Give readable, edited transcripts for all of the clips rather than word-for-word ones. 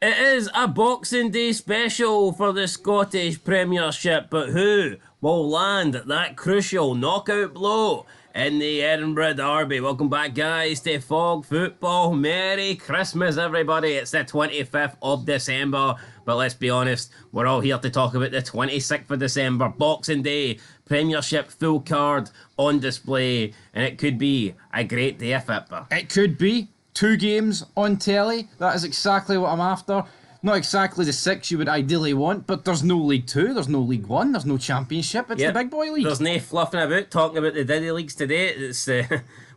It is a Boxing Day special for the Scottish Premiership, but who will land that crucial knockout blow in the Edinburgh Derby? Welcome back, guys, to Fog Football. Merry Christmas, everybody. It's the 25th of December, but let's be honest, we're all here to talk about the 26th of December, Boxing Day, Premiership full card on display, and it could be a great day if it were. It could be. 2 games on telly. That is exactly what I'm after. Not exactly the 6 you would ideally want, but there's no League 2, there's no League 1, there's no Championship. It's the big boy league. There's no fluffing about talking about the Diddy leagues today. It's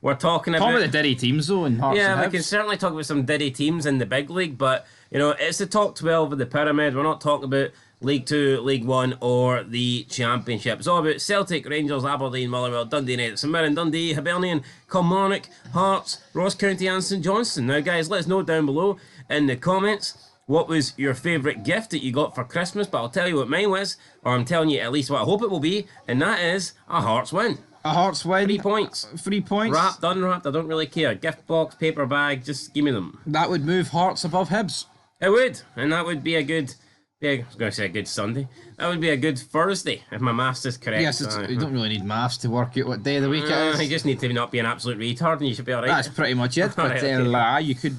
we're talking about the Diddy teams though in Hearts and we Hibs. can certainly talk about some Diddy teams in the big league, but you know, it's the top 12 of the pyramid. We're not talking about League 2, League 1 or the Championship. It's all about Celtic, Rangers, Aberdeen, Motherwell, Dundee United, St Mirren, Dundee, Hibernian, Kilmarnock, Hearts, Ross County and St Johnstone. Now guys, let us know down below in the comments what was your favourite gift that you got for Christmas, but I'll tell you what mine was, or I'm telling you at least what I hope it will be, and that is a Hearts win. A Hearts win. 3 points. 3 points. Wrapped, unwrapped, I don't really care. Gift box, paper bag, just give me them. That would move Hearts above Hibs. It would, and that would be a good... I was going to say a good Sunday. That would be a good Thursday, if my maths is correct. Yes, you don't really need maths to work out what day of the week it is. You just need to not be an absolute retard and you should be alright. That's pretty much it. But Right, okay. you could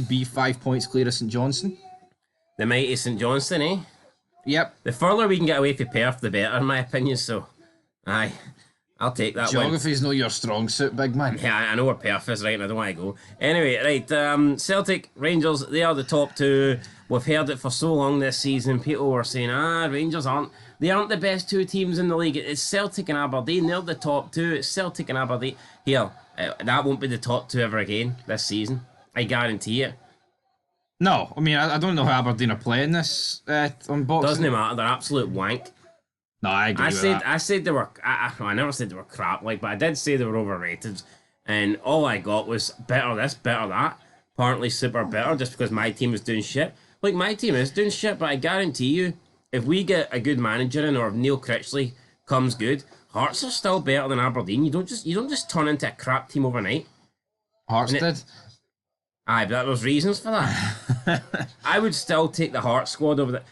be 5 points clear of St Johnstone. The mighty St Johnstone, eh? Yep. The further we can get away from Perth, the better, in my opinion, so... Aye, I'll take that one. Geography's not your strong suit, big man. Yeah, I know where Perth is, right, and I don't want to go. Anyway, right, Celtic, Rangers, they are the top 2. We've heard it for so long this season. People were saying, Rangers aren't the best 2 teams in the league. It's Celtic and Aberdeen, they're the top 2. It's Celtic and Aberdeen. Here, that won't be the top 2 ever again this season. I guarantee it. No, I mean, I don't know how Aberdeen are playing this on Boxing. Doesn't matter, they're absolute wank. No, I agree with that. I said they were... I never said they were crap, but I did say they were overrated. And all I got was better this, better that. Apparently super better, just because my team was doing shit. Like, my team is doing shit, but I guarantee you, if we get a good manager in, or if Neil Critchley comes good, Hearts are still better than Aberdeen. You don't just turn into a crap team overnight. Hearts did. Aye, but there was reasons for that. I would still take the Hearts squad over the...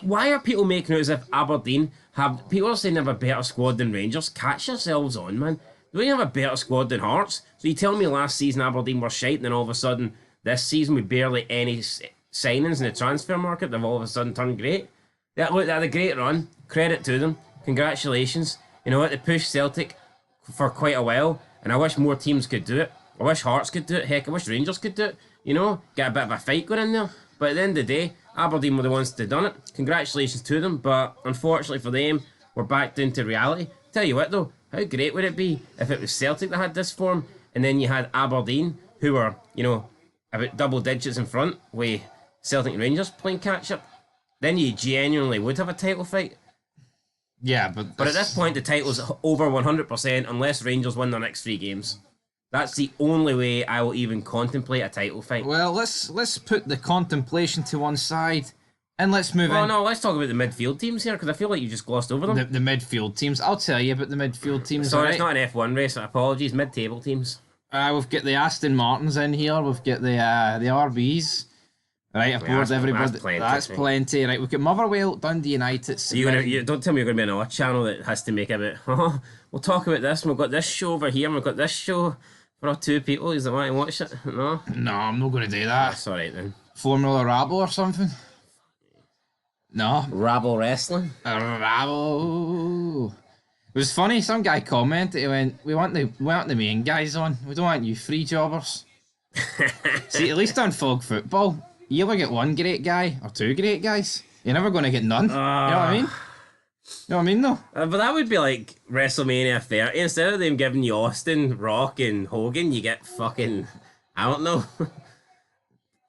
Why are people making it as if Aberdeen have... People are saying they have a better squad than Rangers. Catch yourselves on, man. Don't you have a better squad than Hearts? So you tell me last season Aberdeen were shite, and then all of a sudden, this season with barely any signings in the transfer market, they've all of a sudden turned great. They had a great run. Credit to them. Congratulations. You know what? They pushed Celtic for quite a while, and I wish more teams could do it. I wish Hearts could do it. Heck, I wish Rangers could do it. You know, get a bit of a fight going in there. But at the end of the day, Aberdeen were the ones that done it. Congratulations to them, but unfortunately for them, we're back down to reality. Tell you what though, how great would it be if it was Celtic that had this form, and then you had Aberdeen, who were, you know, about double digits in front, with Celtic and Rangers playing catch up. Then you genuinely would have a title fight. Yeah, but at this point, the title's over 100% unless Rangers win their next 3 games. That's the only way I will even contemplate a title fight. Well, let's put the contemplation to one side, and let's move Oh in. no, let's talk about the midfield teams here, because I feel like you just glossed over them. The midfield teams. I'll tell you about the midfield teams. Sorry, right? it's not an F1 race, apologies, mid-table teams. We've got the Aston Martins in here, we've got the RBs. Right, I've bored everybody. That's plenty. Right, we've got Motherwell, Dundee United. You don't tell me you're going to be on a channel that has to make a bit. We'll talk about this. We've got this show over here. And we've got this show for our 2 people. Is that want to watch it? No. No, I'm not going to do that. That's all right then. Formula Rabble or something. No. Rabble wrestling. Rabble. It was funny. Some guy commented. He went, "We want the main guys on. We don't want you free jobbers." See, at least on Fog Football, you either get 1 great guy or 2 great guys. You're never going to get none. You know what I mean? You know what I mean, though? But that would be like WrestleMania 30. Instead of them giving you Austin, Rock, and Hogan, you get fucking, I don't know,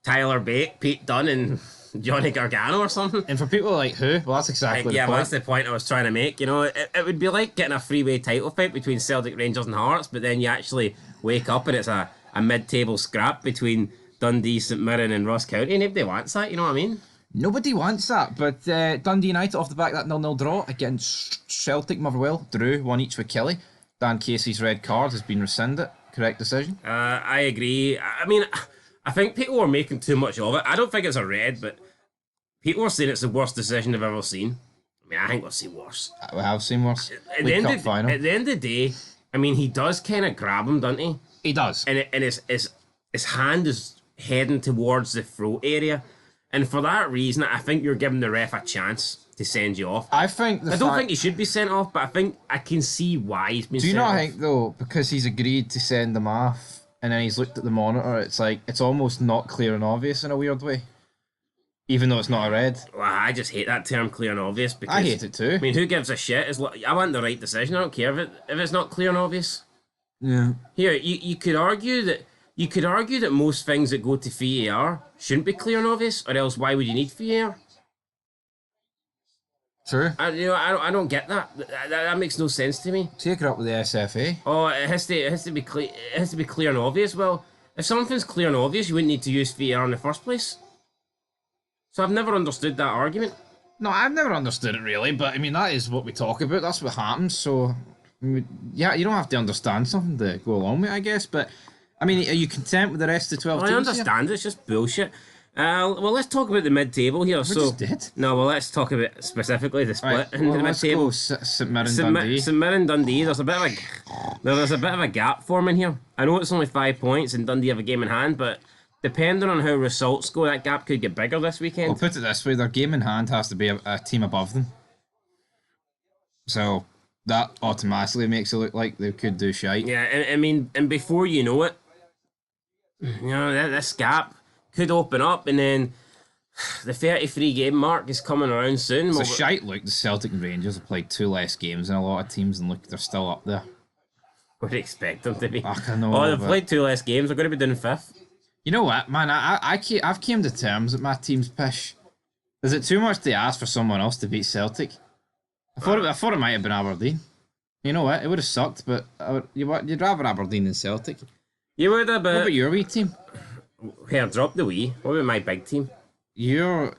Tyler Bate, Pete Dunne, and Johnny Gargano or something. And for people like who? Well, that's exactly the yeah, point. that's the point I was trying to make. You know, it would be like getting a freeway title fight between Celtic, Rangers, and Hearts, but then you actually wake up and it's a mid-table scrap between Dundee, St Mirren, and Ross County. Nobody wants that, you know what I mean? Nobody wants that, but Dundee United off the back of that 0-0 draw against Celtic, Motherwell, drew 1 each with Kelly. Dan Casey's red card has been rescinded. Correct decision? I agree. I mean, I think people are making too much of it. I don't think it's a red, but people are saying it's the worst decision they've ever seen. I mean, I think we've seen worse. We have seen worse. At League Cup final. At the end of the day, I mean, he does kind of grab him, doesn't he? He does. And his hand is heading towards the throat area. And for that reason, I think you're giving the ref a chance to send you off. I don't think he should be sent off, but I can see why he's been sent off. Do you not think, though, because he's agreed to send them off and then he's looked at the monitor, it's almost not clear and obvious in a weird way? Even though it's not a red. Well, I just hate that term, clear and obvious. Because, I hate it too. I mean, who gives a shit? I want the right decision. I don't care if it's not clear and obvious. Yeah. Here, you could argue that most things that go to VAR shouldn't be clear and obvious, or else why would you need VAR? True. I don't get that. That makes no sense to me. Take it up with the SFA. Oh, it has to be clear. It has to be clear and obvious. Well, if something's clear and obvious, you wouldn't need to use VAR in the first place. So I've never understood that argument. No, I've never understood it really, but I mean that is what we talk about. That's what happens. So, I mean, yeah, you don't have to understand something to go along with, I guess. But I mean, are you content with the rest of the 12 teams? I understand. Here? It's just bullshit. Well, let's talk about the mid-table here. We just did. No, well, let's talk about specifically the split Right, in the mid-table. Let's go St Mirren Dundee. St Mirren Dundee. There's a bit of a gap forming here. I know it's only 5 points, and Dundee have a game in hand, but depending on how results go, that gap could get bigger this weekend. I'll put it this way: their game in hand has to be a team above them. So that automatically makes it look like they could do shite. Yeah, and before you know it, this gap could open up, and then the 33 game mark is coming around soon. It's a shite look. The Celtic and Rangers have played 2 less games than a lot of teams, and look, they're still up there. Would expect them to be. I know. They've played 2 less games. They're going to be doing 5th. You know what, man? I've came to terms that my team's pish. Is it too much to ask for someone else to beat Celtic? I thought it might have been Aberdeen. You know what? It would have sucked, but you'd rather Aberdeen than Celtic. You would have. What about your wee team? Here, drop the wee. What about my big team? Your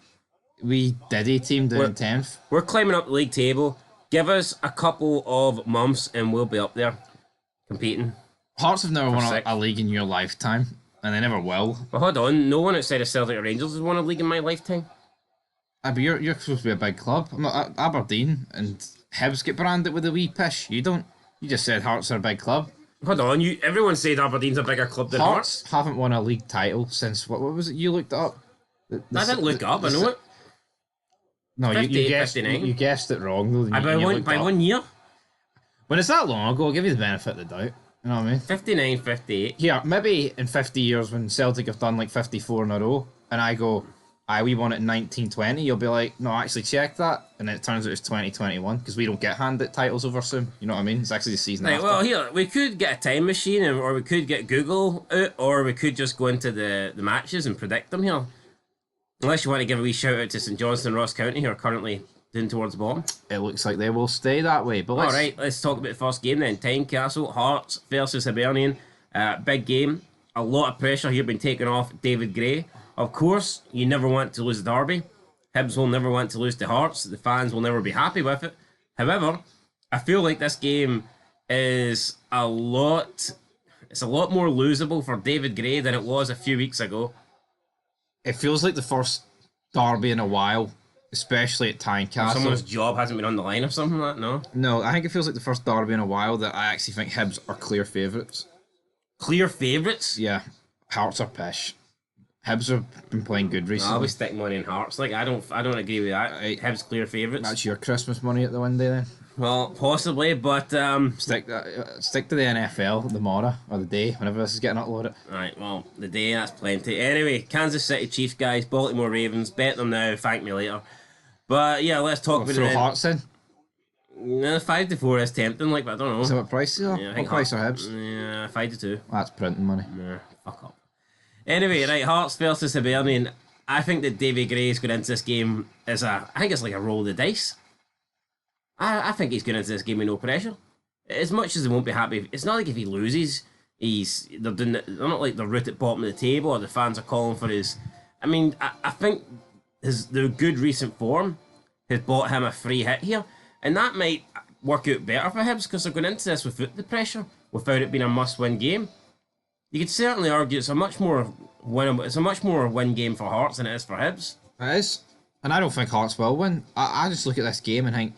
wee Diddy team down 10th. We're climbing up the league table. Give us a couple of months and we'll be up there competing. Hearts have never won a league in your lifetime, and they never will. But hold on, no one outside of Celtic or Rangers has won a league in my lifetime. But you're supposed to be a big club. I'm not, Aberdeen and Hibs get branded with a wee pish. You don't. You just said Hearts are a big club. Hold on, everyone said Aberdeen's a bigger club than Hearts. Haven't won a league title since what was it? You looked it up. I didn't look up. I know it. No, 50, you guessed. 59. You guessed it wrong though. By 1 year. When it's that long ago, I'll give you the benefit of the doubt. You know what I mean? 59, 58. Yeah, maybe in 50 years when Celtic have done like 54 in a row, and I go, we won it in 1920, you'll be like, no, actually check that, and then it turns out it's 2021 because we don't get handed titles over soon. You know what I mean? It's actually the season after. Well, here we could get a time machine, or we could get Google out, or we could just go into the matches and predict them here. Unless you want to give a wee shout out to St Johnstone and Ross County, who are currently doing towards the bottom. It looks like they will stay that way. But alright, let's talk about the first game then. Tynecastle, Hearts versus Hibernian. Big game. A lot of pressure here being taken off David Gray. Of course, you never want to lose the derby. Hibs will never want to lose to Hearts. The fans will never be happy with it. However, I feel like this game is a lot more losable for David Gray than it was a few weeks ago. It feels like the first derby in a while, especially at Tynecastle. Someone's job hasn't been on the line or something like that, no? No, I think it feels like the first derby in a while that I actually think Hibs are clear favourites. Clear favourites? Yeah. Hearts are pish. Hibs have been playing good recently. I'll be sticking money in Hearts. Like I don't agree with that. Right. Hibs clear favourites. That's your Christmas money at the window then. Well, possibly, but stick to the NFL tomorrow or the day whenever this is getting uploaded. Right. Well, the day that's plenty. Anyway, Kansas City Chiefs guys, Baltimore Ravens. Bet them now. Thank me later. But yeah, let's talk about throw Hearts in. 5-4 is tempting. Like, but I don't know. So what price is it? Yeah, what price are Hibs? Yeah, 5-2. That's printing money. Nah, fuck up. Anyway, right, Hearts versus Hibernian. I think that Davy Gray's going into this game I think it's like a roll of the dice. I think he's going into this game with no pressure. As much as they won't be happy, it's not like if he loses, they're not like the root at bottom of the table or the fans are calling for his. I mean, I think the good recent form has bought him a free hit here, and that might work out better for Hibs because they're going into this without the pressure, without it being a must-win game. You could certainly argue it's a much more It's a much more win game for Hearts than it is for Hibs. It is. And I don't think Hearts will win. I just look at this game and think,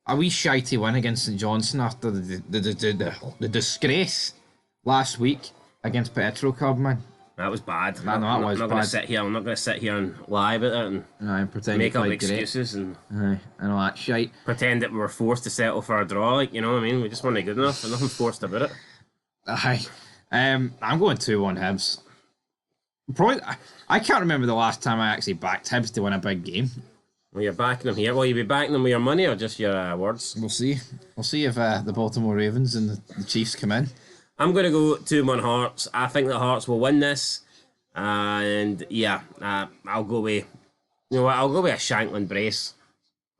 a wee shitey win against St Johnstone after the disgrace last week against Petrocub, man. That was bad. That was I'm not bad. I'm not going to sit here and lie about it and Pretend make up great. excuses and I know that shite. pretend that we were forced to settle for a draw. Like, you know what I mean? We just weren't good enough, and nothing forced about it. Aye. I'm going 2-1 Hibs. Probably, I can't remember the last time I actually backed Hibs to win a big game. Well, you're backing them here. Will you be backing them with your money or just your words? We'll see. We'll see if the Baltimore Ravens and the Chiefs come in. I'm going to go 2-1 Hearts. I think the Hearts will win this. And yeah, I'll go with, you know what, I'll go with a Shankland brace.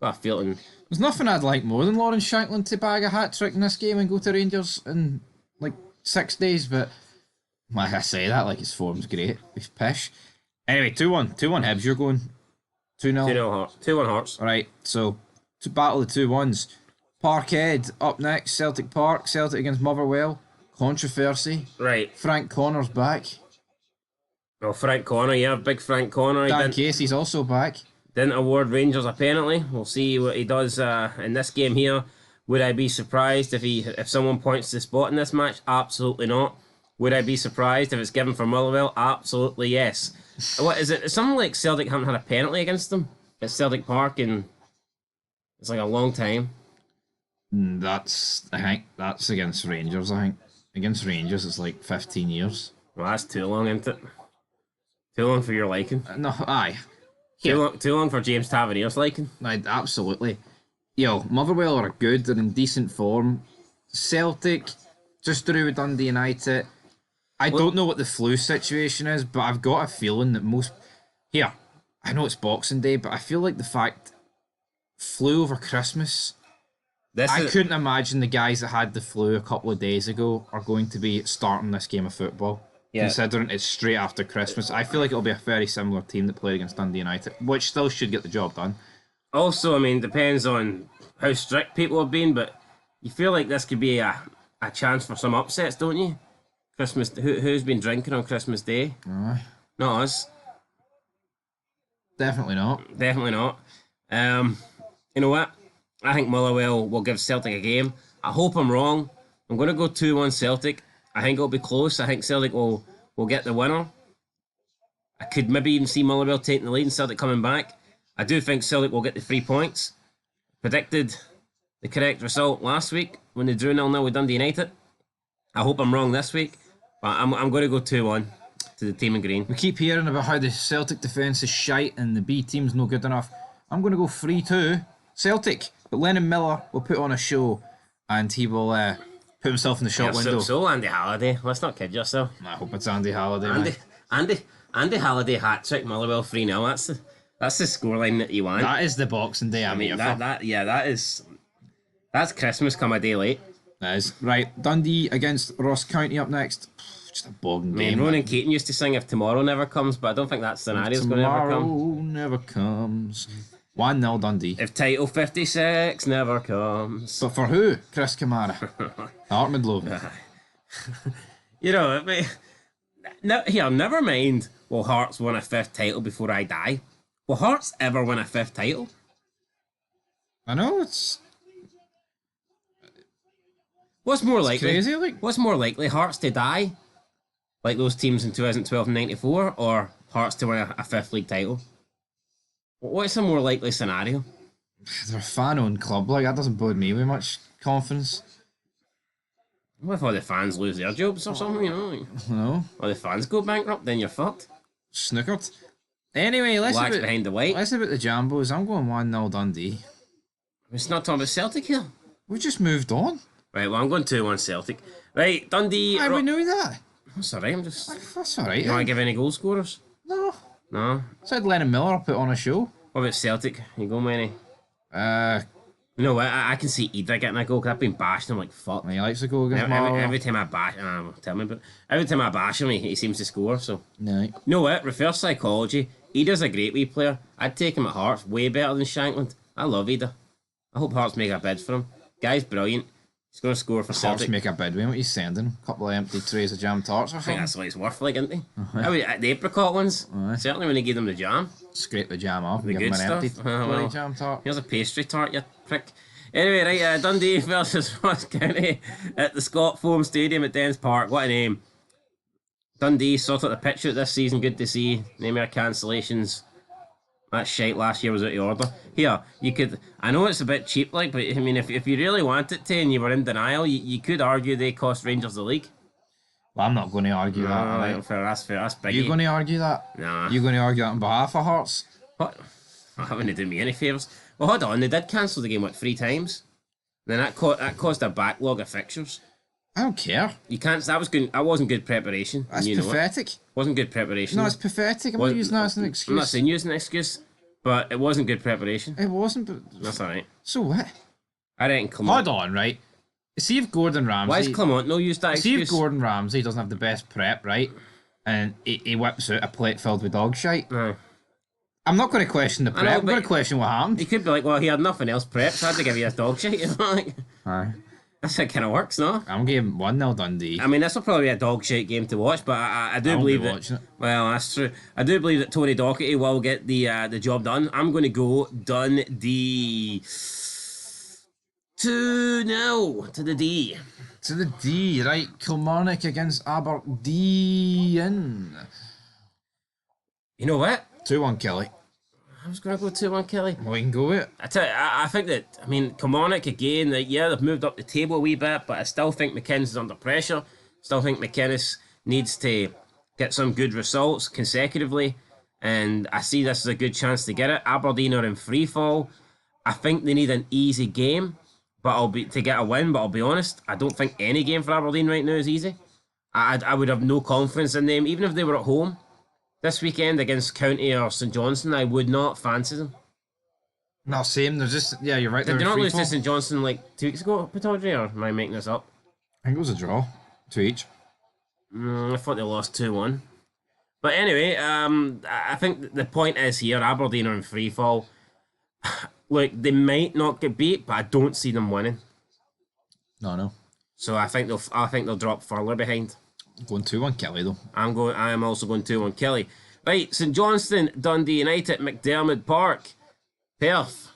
Got a feeling. There's nothing I'd like more than Lawrence Shankland to bag a hat-trick in this game and go to Rangers in like 6 days, but like I say that like his form's great. He's pish. Anyway, 2-1 Hibs, you're going 2-0. 2-0 Hearts. 2-1 Hearts. Alright, so to battle the 2-1s. Parkhead up next, Celtic Park, Celtic against Motherwell. Controversy. Right. Frank Connor's back. Oh, Frank Connor, yeah, big Frank Connor. Dan Casey's also back. Didn't award Rangers a penalty. We'll see what he does in this game here. Would I be surprised if someone points to the spot in this match? Absolutely not. Would I be surprised if it's given for Motherwell? Absolutely yes. What is it? It's something like Celtic haven't had a penalty against them at Celtic Park in it's like a long time. I think that's against Rangers. I think against Rangers it's like 15 years. Well, that's too long, isn't it? Too long for your liking. No, aye. Too long for James Tavernier's liking. Aye, absolutely. Yo, Motherwell are good. They're in decent form. Celtic just drew with Dundee United. I don't know what the flu situation is, but I've got a feeling that most... Here, I know it's Boxing Day, but I feel like the fact flu over Christmas... I couldn't imagine the guys that had the flu a couple of days ago are going to be starting this game of football. Yeah. Considering it's straight after Christmas. I feel like it'll be a very similar team that played against Dundee United, which still should get the job done. Also, I mean, depends on how strict people have been, but you feel like this could be a chance for some upsets, don't you? Christmas. Who's been drinking on Christmas Day? Not us. Definitely not. Definitely not. You know what? I think Motherwell will give Celtic a game. I hope I'm wrong. I'm going to go 2-1 Celtic. I think it'll be close. I think Celtic will get the winner. I could maybe even see Motherwell taking the lead and Celtic coming back. I do think Celtic will get the 3 points. Predicted the correct result last week when they drew 0-0 with Dundee United. I hope I'm wrong this week, but I'm going to go 2-1 to the team in green. We keep hearing about how the Celtic defence is shite and the B team's no good enough. I'm going to go 3-2 Celtic, but Lennon Miller will put on a show and he will put himself in the shop window. So Andy Halliday, let's not kid yourself. I hope it's Andy Halliday. Andy Halliday hat trick, Motherwell 3-0. That's the scoreline that you want. That is the Boxing Day. That's Christmas come a day late. That is right. Dundee against Ross County up next. Just a bogging game. Ronan Keating used to sing "If Tomorrow Never Comes," but I don't think that scenario's going to ever come. Tomorrow never comes. 1-0 Dundee. If Title 56 never comes. But for who? Chris Kamara. Hartman Lowe. You know, never mind. Will Hearts win a 5th title before I die? Will Hearts ever win a 5th title? I know, it's... What's more likely? Crazy, like... What's more likely? Hearts to die? Like those teams in 2012 and 94? Or Hearts to win a 5th league title? What's a more likely scenario? They're a fan-owned club, like, that doesn't bode me with much confidence. What if all the fans lose their jobs or something, you know? No. Or the fans go bankrupt, then you're fucked. Snookered. Anyway, let's Relax behind the white. Let's about the Jambos. I'm going 1-0 Dundee. It's not talking about Celtic here. We just moved on. Right, well, I'm going 2-1 Celtic. Right, Dundee... We knew that. That's alright, I'm just... That's alright. You want to give any goal scorers? No. No? Said Lennon Miller put on a show. What about Celtic? You go, Manny? You know what? I can see Ida getting a goal because I've been bashing him like fuck. He likes to go against every time I bash... tell me, but every time I bash him, he seems to score, so... No. You know what? Reverse psychology. Ida's a great wee player. I'd take him at Hearts way better than Shankland. I love Ida. I hope Hearts make a bid for him. Guy's brilliant. He's going to score for Hearts Celtic. make a bid. What are you sending? A couple of empty trays of jam tarts or I think something? that's what he's worth, like, isn't he? The apricot ones. Certainly when he gave them the jam. Scrape the jam off and The give him good an empty stuff. bloody jam tart. Here's a pastry tart, you prick. Anyway, right, Dundee versus Ross County at the Scott Foam Stadium at Dens Park. What a name. Dundee sorted the pitch out this season. Good to see. No more cancellations. That shite last year was out of order. Here, you could... I know it's a bit cheap, like, but I mean, if you really wanted to and you were in denial, you could argue they cost Rangers the league. Well, I'm not going to argue that. Right, fair, that's big. You going to argue that? Nah. You going to argue that on behalf of Hearts? What? That wouldn't do me any favours. Well, hold on, they did cancel the game, 3 times? Then that caused a backlog of fixtures. I don't care. You can't... That wasn't good preparation. That's you know pathetic. Wasn't good preparation. No, it's pathetic. I'm not using that as an excuse. I'm not saying using an excuse, but it wasn't good preparation. It wasn't, but... That's alright. So what? I reckon Kilmarnock... Hold on, right? See if Gordon Ramsay... Why is Kilmarnock no use that excuse? See if Gordon Ramsay doesn't have the best prep, right? And he whips out a plate filled with dog shite. No. I'm not going to question the prep. I'm going to question what happened. He could be like, well, he had nothing else prepped, so I had to give you his dog shit. You know, like, Aye. that's how it kind of works, no? I'm giving 1-0 Dundee. I mean, this will probably be a dog shit game to watch, but I do believe that. Watching it. Well, that's true. I do believe that Tony Docherty will get the job done. I'm going to go Dundee 2-0 to the D. To the D, right? Kilmarnock against Aberdeen. You know what? 2-1 Kelly. I was going to go 2-1 Kelly. We can go it. I tell you, I think that, I mean, Kilmarnock again, they've moved up the table a wee bit, but I still think McInnes is under pressure. Still think McInnes needs to get some good results consecutively, and I see this as a good chance to get it. Aberdeen are in free fall. I think they need an easy game, to get a win, but I'll be honest, I don't think any game for Aberdeen right now is easy. I would have no confidence in them, even if they were at home. This weekend against County or St Johnstone, I would not fancy them. No, same. They're just... Yeah, you're right. Did they in not free lose fall. to St Johnstone like 2 weeks ago, Pataudry, or am I making this up? I think it was a draw. 2 each. I thought they lost 2-1. But anyway, I think the point is here, Aberdeen are in free fall. Look, they might not get beat, but I don't see them winning. No. So I think they'll drop further behind. Going 2-1 Kelly, though. I am also going 2-1 Kelly. Right, St Johnstone, Dundee United, McDermott Park, Perth.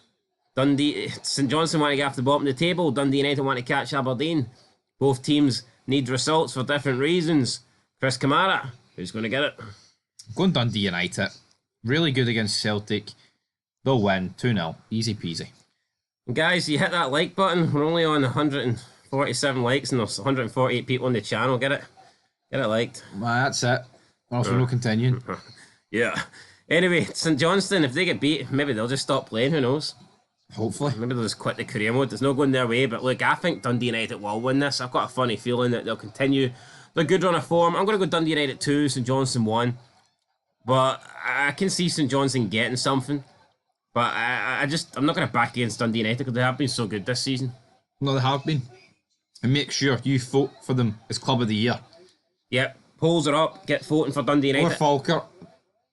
St Johnstone want to get off the bottom of the table. Dundee United want to catch Aberdeen. Both teams need results for different reasons. Chris Kamara, who's going to get it? Going Dundee United. Really good against Celtic. They'll win 2-0. Easy peasy. Guys, you hit that like button. We're only on 147 likes and there's 148 people on the channel. Get it? Get it liked. Well, that's it. Else we're not continuing. Yeah. Anyway, St Johnstone, if they get beat, maybe they'll just stop playing. Who knows? Hopefully. Maybe they'll just quit the career mode. It's not going their way. But look, I think Dundee United will win this. I've got a funny feeling that they'll continue the good run of form. I'm going to go Dundee United 2, St Johnstone 1. But I can see St Johnstone getting something. But I'm not going to back against Dundee United because they have been so good this season. No, they have been. And make sure you vote for them as Club of the Year. Yep. Polls are up. Get voting for Dundee United. Or Falkirk.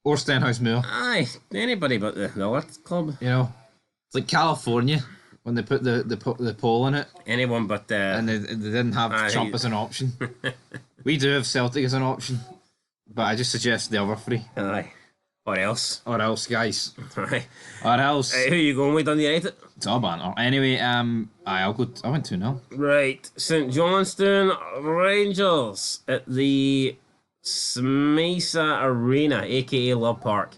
Or Stenhouse Moor. Aye. Anybody but the other club. You know, it's like California when they put the poll in it. Anyone but... and they didn't have Trump as an option. We do have Celtic as an option. But I just suggest the other three. Aye. Or else. Or else, guys. Aye. Or else. Who are you going with, Dundee United? It's all banter. Anyway, I went 2-0. Right. St Johnstone Rangers at the Smisa Arena, aka Love Park.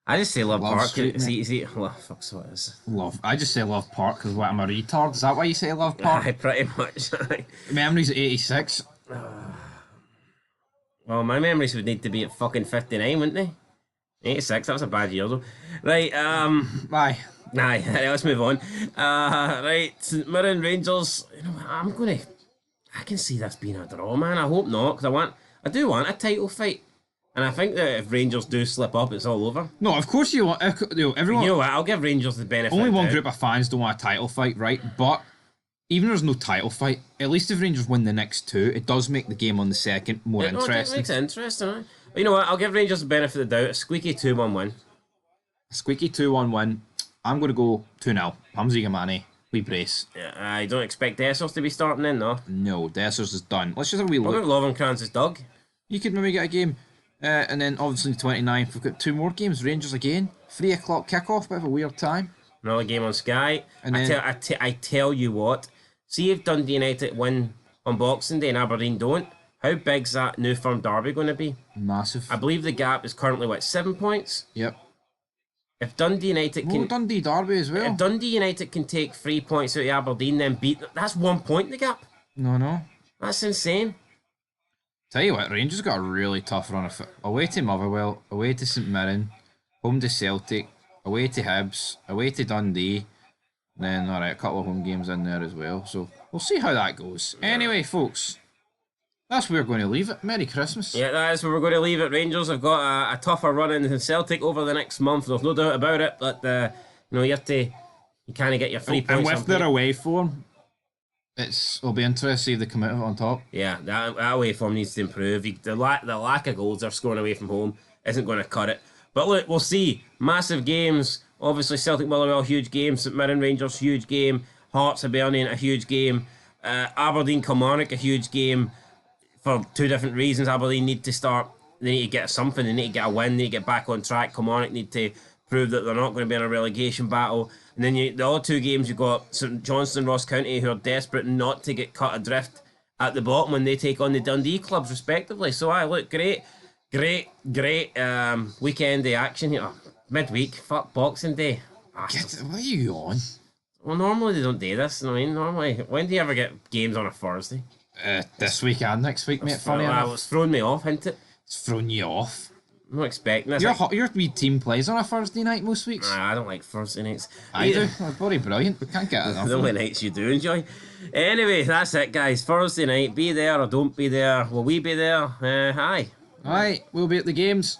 I just say Love Park. Street, see, fuck's what it is. Love. I just say Love Park because what, I'm a retard? Is that why you say Love Park? Aye, pretty much. Memories at 86. Well, my memories would need to be at fucking 59, wouldn't they? 86, that was a bad year though. Right, Aye. Aye, let's move on. Right, St Mirren Rangers. You know, I can see this being a draw, man. I hope not, because I do want a title fight, and I think that if Rangers do slip up, it's all over. No, of course you want. Everyone. You know what? I'll give Rangers the benefit. Only of one doubt. group of fans don't want a title fight, right? But even if there's no title fight, at least if Rangers win the next two, it does make the game on the second more interesting. It makes it interesting, right? But you know what? I'll give Rangers the benefit of the doubt. A squeaky 2-1 win. Squeaky 2-1 win. I'm going to go 2-0. Hamza Yamani. We brace. Yeah, I don't expect Essos to be starting in, though. No, Dessers is done. Let's just have a wee What look. about Lovenkrantz's dog? You could maybe get a game. And then obviously the 29th, we've got 2 more games. Rangers again. 3 o'clock kickoff, bit of a weird time. Another game on Sky. And I tell you what, see if Dundee United win on Boxing Day and Aberdeen don't, how big's that New Firm derby going to be? Massive. I believe the gap is currently, 7 points? Yep. If Dundee United can... Dundee derby as well. If Dundee United can take 3 points out of Aberdeen, then beat... That's 1 point in the gap. No. That's insane. Tell you what, Rangers got a really tough run of it. Away to Motherwell, away to St Mirren, home to Celtic, away to Hibs, away to Dundee, then alright, a couple of home games in there as well. So we'll see how that goes. Anyway, folks, that's where we're going to leave it. Merry Christmas. Yeah, that is where we're going to leave it. Rangers have got a tougher run in Celtic over the next month. There's no doubt about it. But you have to, you kind of get your 3 points. And with their away form, it'll be interesting to see if they come out of it on top. Yeah, that away form needs to improve. The lack of goals they're scoring away from home isn't going to cut it. But look, we'll see. Massive games. Obviously, Celtic Motherwell, huge game. St Mirren Rangers, huge game. Hearts Hibernian, a huge game. Aberdeen Kilmarnock, a huge game. For 2 different reasons. Aberdeen need to start. They need to get something. They need to get a win. They need to get back on track. Kilmarnock need to prove that they're not going to be in a relegation battle. And then the other 2 games, you've got St Johnstone, Ross County, who are desperate not to get cut adrift at the bottom when they take on the Dundee clubs, respectively. So, look, great weekend day action here. Midweek, fuck Boxing Day. What are you on? Well, normally they don't do this. I mean, normally, when do you ever get games on a Thursday? This week and next week, mate. Funny enough. It's throwing me off, isn't it? It's thrown you off. I'm not expecting this. Your wee team plays on a Thursday night most weeks. Nah, I don't like Thursday nights. I do. They're bloody brilliant. Can't get enough. The only nights you do enjoy. Anyway, that's it, guys. Thursday night. Be there or don't be there. Will we be there? Aye. Alright, we'll be at the games.